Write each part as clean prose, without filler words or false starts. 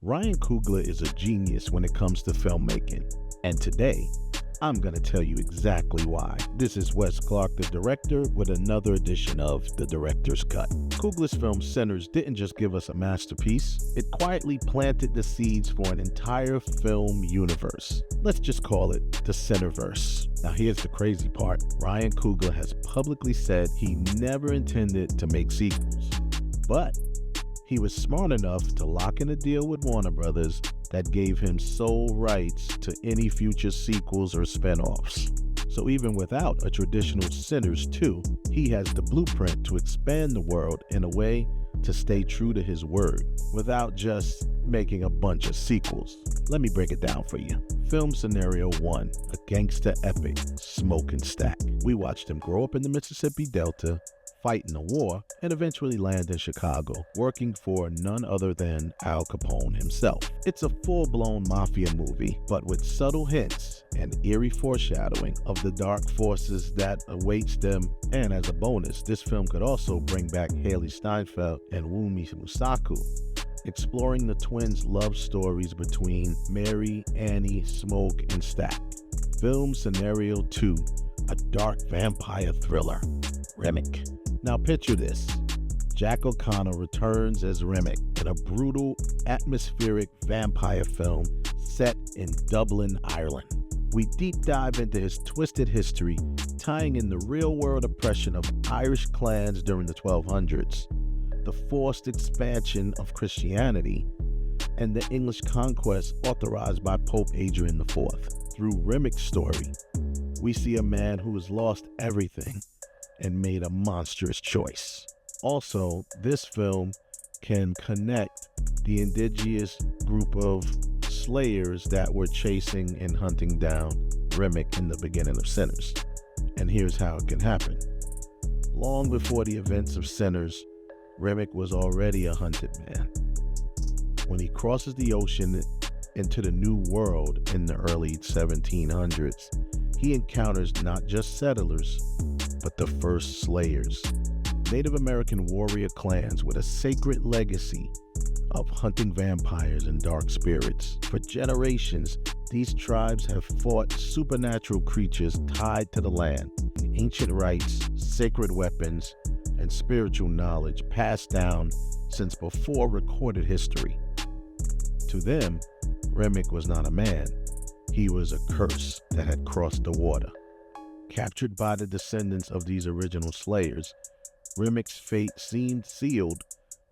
Ryan Coogler is a genius when it comes to filmmaking, and today, I'm going to tell you exactly why. This is Wes Clark, the director, with another edition of The Director's Cut. Coogler's film Sinners didn't just give us a masterpiece, it quietly planted the seeds for an entire film universe. Let's just call it the SinnerVerse. Now here's the crazy part. Ryan Coogler has publicly said he never intended to make sequels, but he was smart enough to lock in a deal with Warner Brothers that gave him sole rights to any future sequels or spin-offs. So even without a traditional Sinners 2, he has the blueprint to expand the world in a way to stay true to his word, without just making a bunch of sequels. Let me break it down for you. Film Scenario 1, a gangster epic, Smoke and Stack. We watched him grow up in the Mississippi Delta, fight in a war, and eventually land in Chicago, working for none other than Al Capone himself. It's a full-blown mafia movie, but with subtle hints and eerie foreshadowing of the dark forces that awaits them. And as a bonus, this film could also bring back Haley Steinfeld and Wunmi Musaku, exploring the twins' love stories between Mary, Annie, Smoke, and Stack. Film Scenario 2, a dark vampire thriller, Remmick. Now picture this. Jack O'Connor returns as Remmick in a brutal, atmospheric vampire film set in Dublin, Ireland. We deep dive into his twisted history, tying in the real-world oppression of Irish clans during the 1200s, the forced expansion of Christianity, and the English conquest authorized by Pope Adrian IV. Through Remmick's story, we see a man who has lost everything and made a monstrous choice. Also, this film can connect the indigenous group of slayers that were chasing and hunting down Remmick in the beginning of Sinners. And here's how it can happen. Long before the events of Sinners, Remmick was already a hunted man. When he crosses the ocean into the New World in the early 1700s, he encounters not just settlers, but the first slayers, Native American warrior clans with a sacred legacy of hunting vampires and dark spirits. For generations, these tribes have fought supernatural creatures tied to the land, ancient rites, sacred weapons, and spiritual knowledge passed down since before recorded history. To them, Remmick was not a man, he was a curse that had crossed the water. Captured by the descendants of these original slayers, Remmick's fate seemed sealed,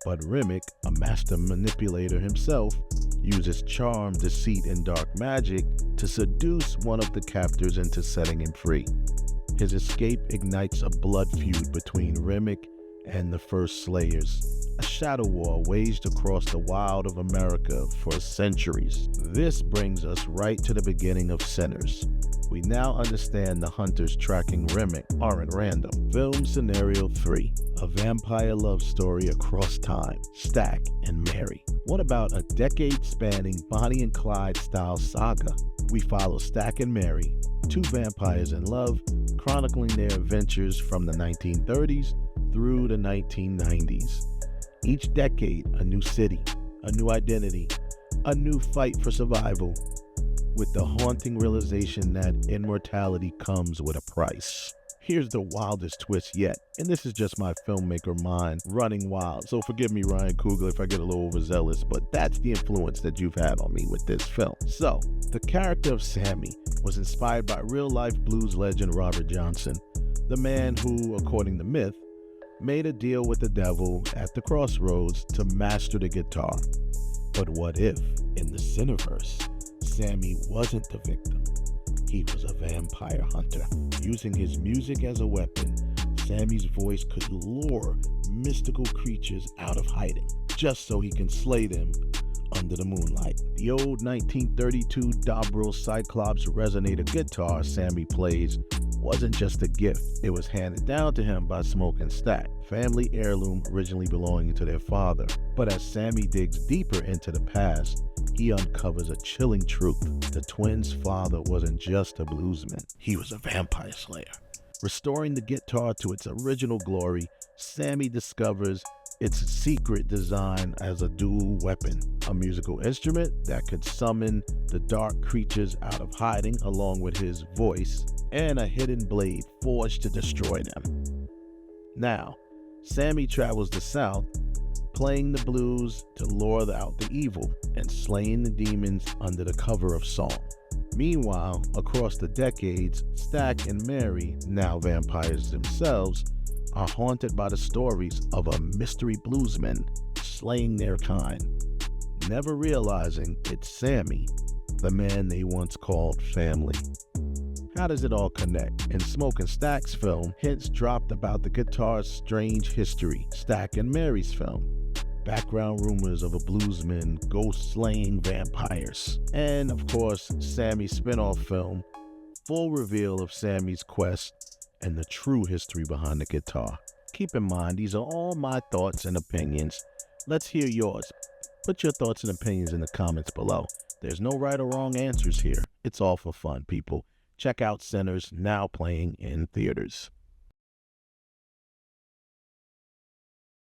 but Remmick, a master manipulator himself, uses charm, deceit, and dark magic to seduce one of the captors into setting him free. His escape ignites a blood feud between Remmick and the first slayers, a shadow war waged across the wild of America for centuries. This brings us right to the beginning of Sinners. We now understand the hunters tracking Remmick aren't random. Film Scenario 3, a vampire love story across time, Stack and Mary. What about a decade-spanning Bonnie and Clyde style saga? We follow Stack and Mary, two vampires in love, chronicling their adventures from the 1930s through the 1990s. Each decade, a new city, a new identity, a new fight for survival, with the haunting realization that immortality comes with a price. Here's the wildest twist yet, and this is just my filmmaker mind running wild, so forgive me, Ryan Coogler, if I get a little overzealous, but that's the influence that you've had on me with this film. So, the character of Sammy was inspired by real-life blues legend Robert Johnson, the man who, according to myth, made a deal with the devil at the crossroads to master the guitar. But what if, in the SinnerVerse, Sammy wasn't the victim? He was a vampire hunter. Using his music as a weapon, Sammy's voice could lure mystical creatures out of hiding, just so he can slay them under the moonlight. The old 1932 Dobro Cyclops resonator guitar Sammy plays wasn't just a gift, it was handed down to him by Smoke and Stack, family heirloom originally belonging to their father. But as Sammy digs deeper into the past, he uncovers a chilling truth. The twins' father wasn't just a bluesman, he was a vampire slayer. Restoring the guitar to its original glory, Sammy discovers Its secret design as a dual weapon, a musical instrument that could summon the dark creatures out of hiding along with his voice, and a hidden blade forged to destroy them. Now, Sammy travels the south, playing the blues to lure out the evil and slaying the demons under the cover of song. Meanwhile, across the decades, Stack and Mary, now vampires themselves, are haunted by the stories of a mystery bluesman slaying their kind, never realizing it's Sammy, the man they once called family. How does it all connect? In Smoke and Stack's film, hints dropped about the guitar's strange history. Stack and Mary's film, background rumors of a bluesman ghost-slaying vampires. And of course, Sammy's spin-off film, full reveal of Sammy's quest and the true history behind the guitar. Keep in mind, these are all my thoughts and opinions. Let's hear yours. Put your thoughts and opinions in the comments below. There's no right or wrong answers here. It's all for fun, people. Check out Sinners, now playing in theaters.